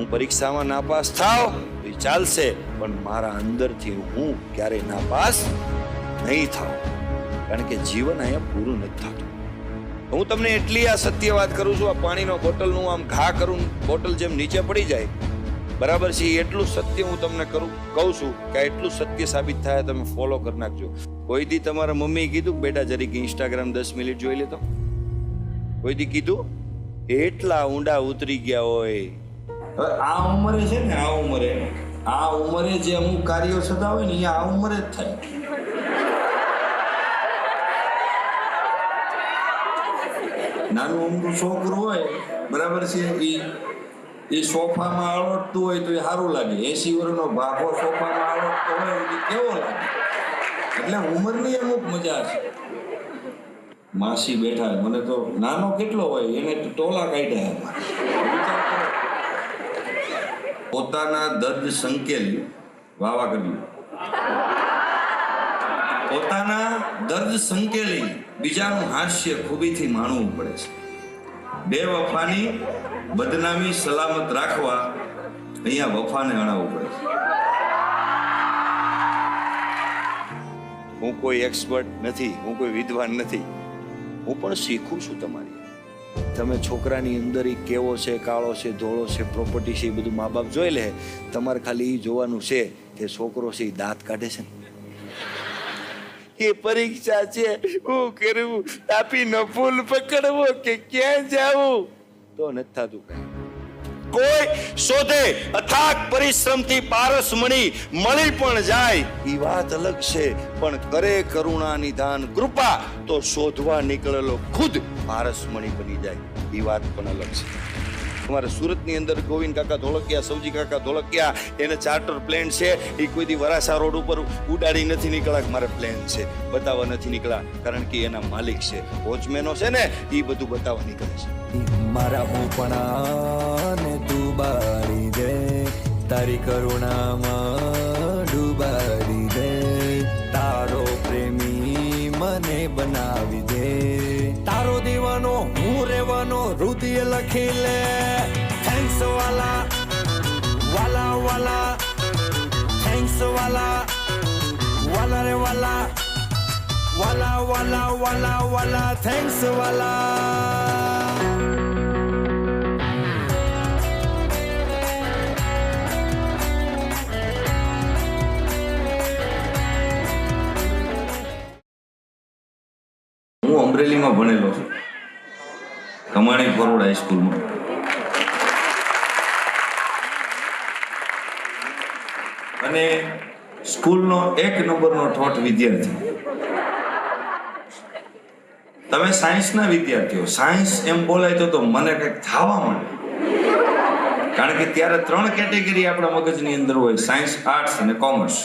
હું પરીક્ષામાં નાપાસ થાવ તો એ ચાલશે, પણ મારા અંદરથી હું ક્યારેય નાપાસ નહીં થાવ, કારણ કે જીવન અહીંયા પૂરું નથી થતું. હું તમને એટલી આ સત્ય વાત કરું છું, આ પાણીનો બોટલનું આમ ઘા કરું, બોટલ જેમ નીચે પડી જાય, બરાબર છે, એટલું સત્ય હું તમને કહું છું કે એટલું સત્ય સાબિત થાય તમે ફોલો કરી નાખજો. કોઈ દી તમારા મમ્મીએ કીધું કે બેટા જરીક ઇન્સ્ટાગ્રામ 10 મિનિટ જોઈ લેતો? કોઈ દી કીધું? એટલા ઊંડા ઉતરી ગયા હોય. હવે આ ઉંમરે છે ને, આ ઉંમરે જે અમુક કાર્યો થતા હોય ને એ આ ઉંમરે જ થાય. નાનું અમથું છોકરું હોય, બરાબર છે, એ સોફામાં આળોટતું હોય તો એ સારું લાગે. 80 વર્ષનો ભાગો સોફામાં આળોટતો હોય એ કેવો લાગે? એટલે ઉંમરની અમુક મજા છે. માસી બેઠા, મને તો નાનો કેટલો હોય એને ટોલા કાઢ્યા. પોતાના દર્દ સંકેલી વાવા કર્યું, પોતાના દર્દ સંકેલી બીજાનું હાસ્ય ખૂબીથી માણવું પડે છે. બેવફાની બદનામી સલામત રાખવા અહીંયા વફાને અણાવવું પડે છે. હું કોઈ એક્સપર્ટ નથી, હું કોઈ વિદ્વાન નથી, હું પણ શીખું છું તમારી. તમે છોકરાની અંદર એ કેવો છે, કાળો છે, ધોળો છે, પ્રોપર્ટી છે, એ બધું મા બાપ જોઈ લે. તમારે ખાલી એ જોવાનું છે કે છોકરો છે એ દાંત કાઢે છે ને, એ પરીક્ષા છે, હું કરવું, તાપીનો ફૂલ પકડવો કે ક્યાં જાવું, તો નથી થતું કઈ. કોઈ શોધે અથાગ પરિશ્રમથી પારસમણી મળી પણ જાય એ વાત અલગ છે, પણ કરે કરુણા નિધાન કૃપા તો શોધવા નીકળેલો ખુદ પારસમણી બની જાય એ વાત પણ અલગ છે. અમારા સુરતની અંદર ગોવિંદ કાકા ધોળકિયા, સૌજી કાકા ધોળકિયા, એને ચાર્ટર પ્લેન છે, એ કોઈ દી વરાસા રોડ ઉપર ઉડાડી નથી નીકળ્યા કે મારે પ્લેન છે, બતાવવા નથી નીકળ્યા, કારણ કે એના માલિક છે, વોચમેનો છે ને, એ બધું બતાવવા નીકળે છે. મારા ઉપણાને ડૂબાડી દે, તારી કરુણામાં ડૂબાડી દે, તારો પ્રેમી મને બનાવી દે, તારો દીવાનો હું રહેવાનો હૃદય લખી લે. થેન્ક્સ વાલા વાલા વાલા, થેન્ક્સ વાલા વાલા રે વાલા, વાલા વાલા વાલા વાલા, થેન્ક્સ વાલા. હું અમરેલીમાં ભણેલો છું, કમાણી ફોરવર્ડ હાઈસ્કૂલમાં. અને સ્કૂલનો 1 નંબરનો ઠોઠ વિદ્યાર્થી. તમે સાયન્સના વિદ્યાર્થીઓ, સાયન્સ એમ બોલાય તો મને કંઈક થવા માંડે, કારણ કે ત્યારે 3 કેટેગરી આપણા મગજની અંદર હોય, સાયન્સ, આર્ટ્સ અને કોમર્સ.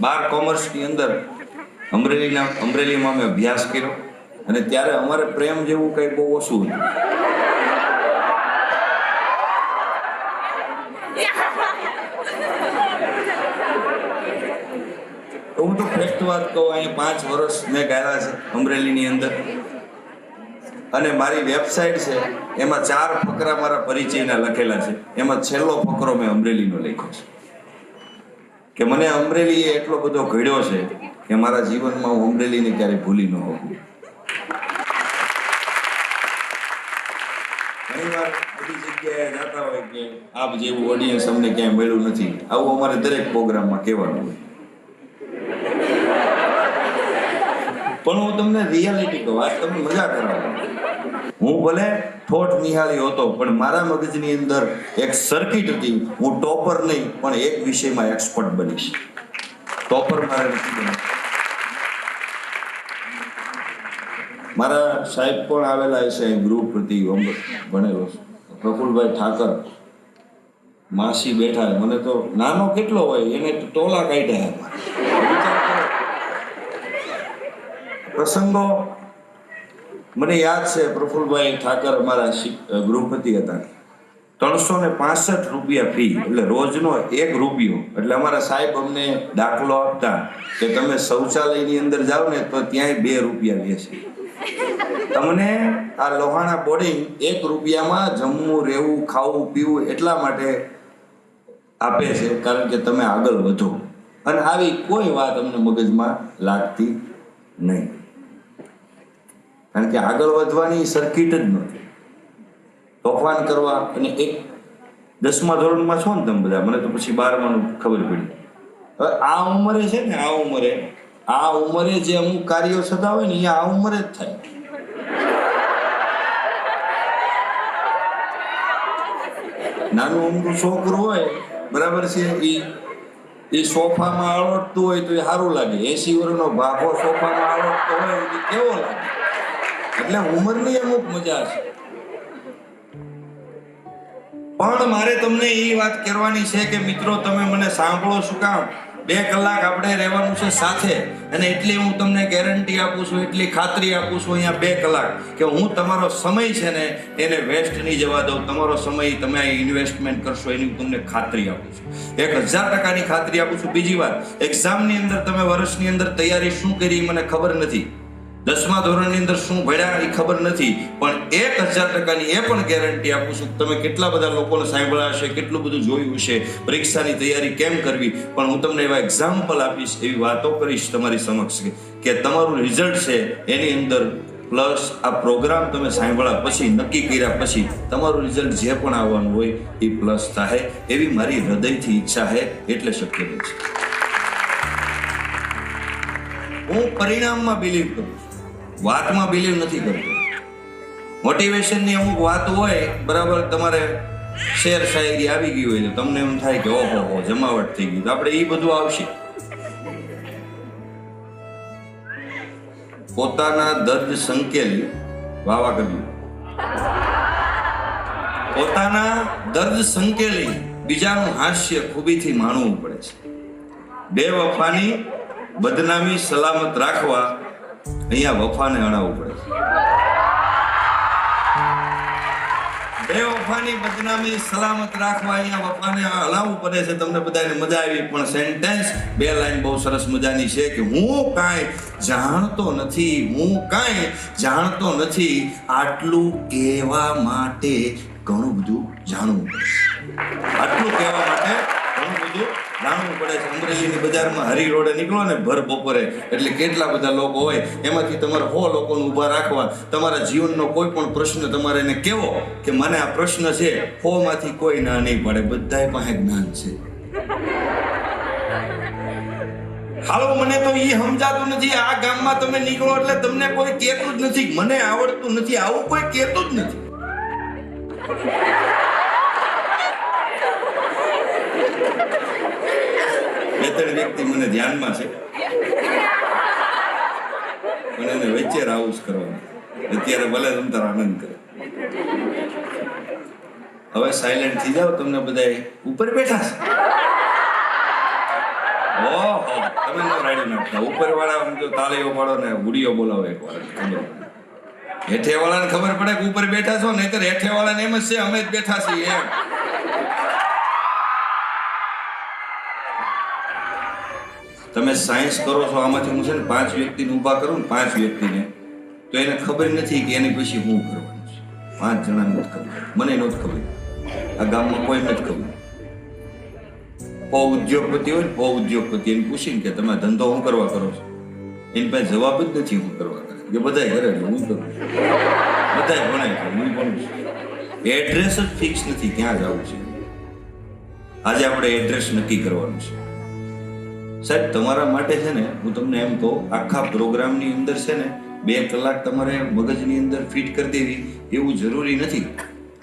12 કોમર્સની અંદર અમરેલીમાં અમે અભ્યાસ કર્યો, અને ત્યારે અમારે પ્રેમ જેવું કંઈ બહુ ઓછું હતું. હું તો ફેક્ટ વાત કહું, અહીંયા 5 વર્ષ મેં ગાળ્યા છે અમરેલીની અંદર, અને મારી વેબસાઇટ છે એમાં 4 ફકરા મારા પરિચયના લખેલા છે. એમાં છેલ્લો ફકરો મેં અમરેલીનો લખ્યો છે કે મને અમરેલીએ એટલો બધો ઘડ્યો છે કે મારા જીવનમાં હું અમરેલીને ક્યારેય ભૂલી ન હોઉં. ઘણી વાર બધી જગ્યાએ જતા હોય કે આપ જેવું ઓડિયન્સ અમને ક્યાંય મળ્યું નથી, આવું અમારે દરેક પ્રોગ્રામમાં કહેવાનું હોય. પણ હું તમને રિયાલિટી કહું, આજ તમને મજા કરાવું. હું ભલે ઠોઠ નિહાળી હતો, પણ મારા મગજની અંદર એક સર્કિટ હતી. હું ટોપર નહીં, પણ એક વિષયમાં એક્સપર્ટ બનીશ. ટોપર મારે નથી બનવું. મારા સાહેબ પણ આવેલા છે ગૃહ પ્રતિ ભણેલો છે, પ્રફુલભાઈ ઠાકર, માસી બેઠા, મને તો નાનો કેટલો હોય એને ટોલા કાઢ્યા. પ્રસંગો મને યાદ છે. પ્રફુલભાઈ ઠાકર અમારા ગૃહપતિ હતા. 365 રૂપિયા ફી, એટલે રોજનો 1 રૂપિયો. એટલે અમારા સાહેબ અમને દાખલો આપતા કે તમે શૌચાલયની અંદર જાઓ ને તો ત્યાંય 2 રૂપિયા લે છે. તમને આ લોહાણા બોર્ડિંગ 1 રૂપિયામાં જમવું, રહેવું, ખાવું, પીવું એટલા માટે આપે છે કારણ કે તમે આગળ વધો, અને આવી કોઈ વાત અમને મગજમાં લાગતી નહીં, કારણ કે આગળ વધવાની સર્કિટ જ નથી. તોફાન કરવા અને એક 10મા ધોરણમાં છો ને તમે બધા, મને તો પછી 12માનું ખબર પડી. હવે આ ઉંમરે છે ને, આ ઉંમરે જે અમુક કાર્યો થતા હોય ને એ આ ઉંમરે જ થાય. નાનું અમથું છોકરું હોય, બરાબર છે, એ સોફામાં આળોટતું હોય તો એ સારું લાગે. 80 વર્ષનો ભાગો સોફામાં આળોટતો હોય એ કેવો લાગે? એટલે ઉંમરની અમુક મજા છે. પણ મારે તમને એ વાત કરવાની છે કે મિત્રો, તમે મને સાંભળો શું કામ? 2 કલાક આપણે રહેવાનું છે સાથે, અને એટલી હું તમને ગેરંટી આપું છું, એટલી ખાતરી આપું છું અહીંયા 2 કલાક કે હું તમારો સમય છે ને એને વેસ્ટ નહીં જવા દઉં. તમારો સમય તમે અહીં ઇન્વેસ્ટમેન્ટ કરશો એની તમને ખાતરી આપું છું, 1000% ખાતરી આપું છું. બીજી વાત, એક્ઝામની અંદર તમે વર્ષની અંદર તૈયારી શું કરી મને ખબર નથી, 10મા ધોરણની અંદર શું ભણ્યા એ ખબર નથી, પણ 1000%ની એ પણ ગેરંટી આપું છું. તમે કેટલા બધા લોકોને સાંભળ્યા હશે, કેટલું બધું જોયું હશે, પરીક્ષાની તૈયારી કેમ કરવી, પણ હું તમને એવા એક્ઝામ્પલ આપીશ, એવી વાતો કરીશ તમારી સમક્ષ કે તમારું રિઝલ્ટ છે એની અંદર પ્લસ આ પ્રોગ્રામ તમે સાંભળ્યા પછી, નક્કી કર્યા પછી તમારું રિઝલ્ટ જે પણ આવવાનું હોય એ પ્લસ થાય, એવી મારી હૃદયથી ઈચ્છા છે, એટલે શક્ય છે. હું પરિણામમાં બિલીવ કરું છું, વાતમાં બિલીવ નથી કરતો. મોટિવેશનની અમુક વાત હોય, બરાબર, તમારે શેર શાયરી આવી ગઈ હોય તો તમને એમ થાય કે ઓહો જમાવટ થઈ ગઈ, તો આપણે એ બધું આવશે. પોતાના દર્દ સંકેલી વાવા કર્યું, પોતાના દર્દ સંકેલી બીજાનું હાસ્ય ખૂબીથી માણવું પડે છે. બેવફાની બદનામી સલામત રાખવા અહીંયા વફાને અણાવવું પડે છે. બેવફાની બદનામી સલામત રાખવા અહીંયા વફાને હલાવવું પડે છે. તમને બધાને મજા આવી, પણ સેન્ટેન્સ 2 લાઈન બહુ સરસ મજાની છે કે હું કાંઈ જાણતો નથી, હું કાંઈ જાણતો નથી, આટલું કહેવા માટે ઘણું બધું જાણવું પડે. આટલું કહેવા માટે ઘણું બધું જાણવું પડે છે. અમરેલીની બજારમાં હરી રોડે નીકળો ને ભર બપોરે, એટલે કેટલા બધા લોકો હોય, એમાંથી તમારે 100 લોકોને ઊભા રાખવા. તમારા જીવનનો કોઈ પણ પ્રશ્ન તમારે એને કહેવો કે મને આ પ્રશ્ન છે, 100 માંથી કોઈ ના નહીં પડે, બધાય પાસે જ્ઞાન છે. હાલો, મને તો એ સમજાતું નથી. આ ગામમાં તમે નીકળો એટલે તમને કોઈ કહેતું જ નથી મને આવડતું નથી, આવું કોઈ કહેતું જ નથી. બે-ત્રણ વ્યક્તિ મને ધ્યાનમાં છે, પણ એને વચ્ચે રાઉસ કરવાનું. અત્યારે ભલે તમ તાર આનંદ કરે, હવે સાયલેન્ટ થઈ જાઓ. તમને બધા ઉપર બેઠા છે, ઓહો, તમે ન રાડી નાખતા. ઉપર વાળા જો તાળીઓ પાડો ને હુડીઓ બોલાવો એક વાર, ખબર હેઠે વાળાને ખબર પડે કે ઉપર બેઠા છો, નહીતર હેઠે વાળાને એમ જ છે અમે જ બેઠા છીએ એમ. તમે સાયન્સ કરો છો, આમાંથી હું છે ને 5 વ્યક્તિને ઊભા કરું ને, 5 વ્યક્તિને, તો એને ખબર નથી કે એની પછી હું કરવાનું છે. 5 જણાને નથી ખબર, મને નથી ખબર, આ ગામમાં કોઈ નથી ખબર. ઉદ્યોગપતિ હોય ને, ઉદ્યોગપતિ એને પૂછીને કે તમે ધંધો શું કરવા કરો છો, એની પાસે જવાબ જ નથી હું કરવા કરે, કે બધાય કરે હું કરું, બધાય ભણાય છે હું ભણું છું. એડ્રેસ જ ફિક્સ નથી ક્યાં જવું છે. આજે આપણે એડ્રેસ નક્કી કરવાનું છે. સાહેબ, તમારા માટે છે ને, હું તમને એમ કહું, આખા પ્રોગ્રામની અંદર છે ને 2 કલાક તમારે મગજની અંદર ફિટ કરી દેવી એવું જરૂરી નથી.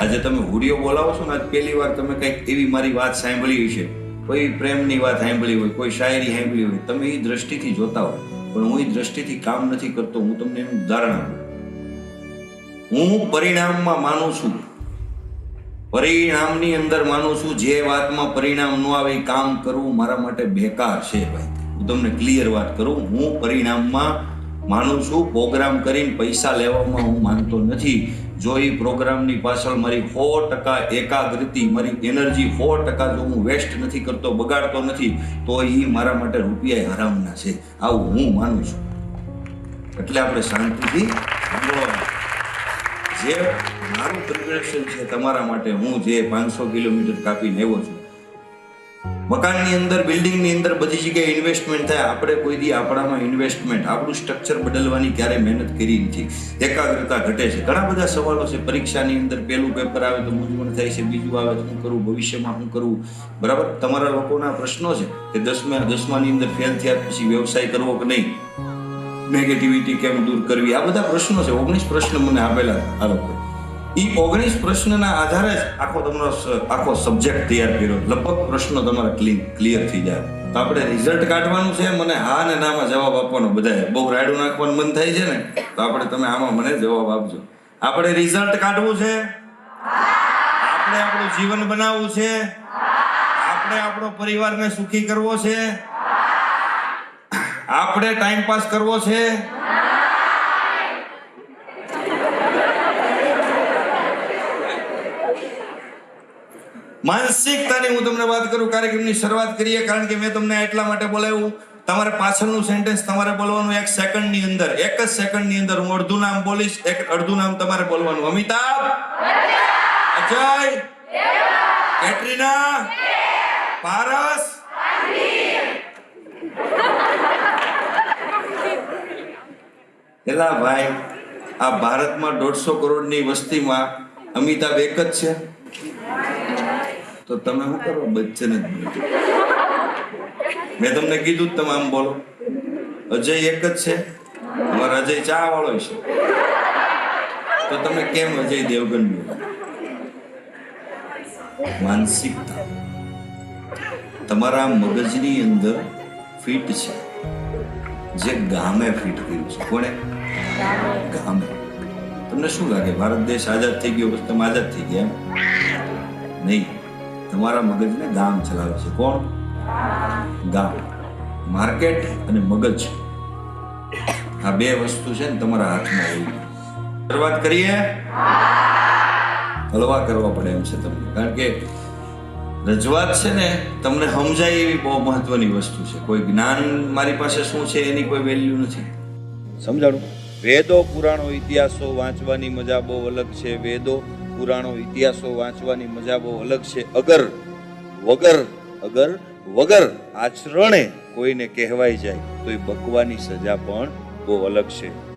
આજે તમે હુડીઓ બોલાવો છો ને, આજ પહેલી વાર તમે કંઈક એવી મારી વાત સાંભળી હશે, કોઈ પ્રેમની વાત સાંભળી હોય, કોઈ શાયરી સાંભળી હોય, તમે એ દ્રષ્ટિથી જોતા હોય, પણ હું એ દ્રષ્ટિથી કામ નથી કરતો. હું તમને એનું ઉદાહરણ આપું. હું પરિણામમાં માનું છું, પરિણામની અંદર માનું છું. જે વાતમાં પરિણામ ન આવે એ કામ કરવું મારા માટે બેકાર છે ભાઈ. હું તમને ક્લિયર વાત કરું, હું પરિણામમાં માનું છું. પ્રોગ્રામ કરીને પૈસા લેવામાં હું માનતો નથી. જો એ પ્રોગ્રામની પાછળ મારી 100% એકાગ્રતિ, મારી એનર્જી 100% જો હું વેસ્ટ નથી કરતો, બગાડતો નથી, તો એ મારા માટે રૂપિયા હરામના છે, આવું હું માનું છું. એટલે આપણે શાંતિથી સાંભળવાનું. જે મારું પ્રિપરેશન છે તમારા માટે, હું જે 500 કિલોમીટર કાપીને આવ્યો છું, મકાનની અંદર, બિલ્ડિંગની અંદર બધી જગ્યાએ ઇન્વેસ્ટમેન્ટ થાય. આપણે કોઈ દી આપણામાં ઇન્વેસ્ટમેન્ટ, આપણું સ્ટ્રક્ચર બદલવાની ક્યારેય મહેનત કરી નથી. એકાગ્રતા ઘટે છે. ઘણા બધા સવાલો છે પરીક્ષાની અંદર. પહેલું પેપર આવે તો મૂંઝવણ થાય છે, બીજું આવે તો શું કરવું, ભવિષ્યમાં શું કરવું. બરાબર, તમારા લોકોના પ્રશ્નો છે કે દસમાની અંદર ફેલ થયા પછી વ્યવસાય કરવો કે નહીં, નેગેટિવિટી કેમ દૂર કરવી, આ બધા પ્રશ્નો છે. 19 પ્રશ્ન મને આપેલા આ લોકો. એ 19 પ્રશ્નના આધારે જ તમારો આખો સબ્જેક્ટ તૈયાર કર્યો. લગભગ પ્રશ્નો તમારા ક્લિયર થઈ જાય. તો આપણે રિઝલ્ટ કાઢવાનું છે. મને હા ને નામાં જવાબ આપવાનો. બધાએ બહુ રાયડું નાખવાનું મન થાય છે ને, તો તમે આમાં મને જવાબ આપજો. આપણે રિઝલ્ટ કાઢવું છે, આપણે આપણું જીવન બનાવવું છે, આપણે આપણો પરિવારને સુખી કરવો છે, આપણે ટાઈમ પાસ કરવો છે. માનસિકતાની હું તમને વાત કરું. કાર્યક્રમની શરૂઆત કરીએ, કારણ કે મેં તમને એટલા માટે બોલાવ્યું. તમારે પાછળનું સેન્ટેન્સ તમારે બોલવાનું 1 સેકન્ડની અંદર. 1 જ સેકન્ડની અંદર હું અડધું નામ બોલીશ, અડધું નામ તમારે બોલવાનું. અમિતાભ, અજય, કેટરીના, પારસ. એલા ભાઈ, આ ભારતમાં 150 કરોડની વસ્તીમાં અમિતાભ એક જ છે, તો તમે શું કરો? બચ્ચન જ બોલો. મેં તમને કીધું તમે આમ બોલો. અજય એક જ છે, અમારો અજય ચા વાળો છે, તો તમે કેમ અજય દેવગન બોલો? માનસિકતા તમારા મગજની અંદર ફિટ છે, જે ગામે ફિટ કર્યું છે. કોણે? ગામે. તમને શું લાગે ભારત દેશ આઝાદ થઈ ગયો બસ તમે આઝાદ થઈ ગયા? નહીં, તમારા મગજને ગામ ચલાવે છે. કોણ? ગામ. માર્કેટ અને મગજ, આ બે વસ્તુ છે ને તમારા હાથમાં હોય. શરૂઆત કરીએ. હલવા કરવા પડે એમ છે તમને, કારણ કે રજૂઆત છે ને તમને સમજાય એવી બહુ મહત્વની વસ્તુ છે. કોઈ જ્ઞાન મારી પાસે શું છે એની કોઈ વેલ્યુ નથી. સમજાણું? વેદો, પુરાણો, ઇતિહાસો વાંચવાની મજા બહુ અલગ છે. વેદો, પુરાણો, ઇતિહાસો વાંચવાની મજા બહુ અલગ છે. વગર આચરણે કોઈને કહેવાય જાય તો એ બકવાની સજા પણ બહુ અલગ છે.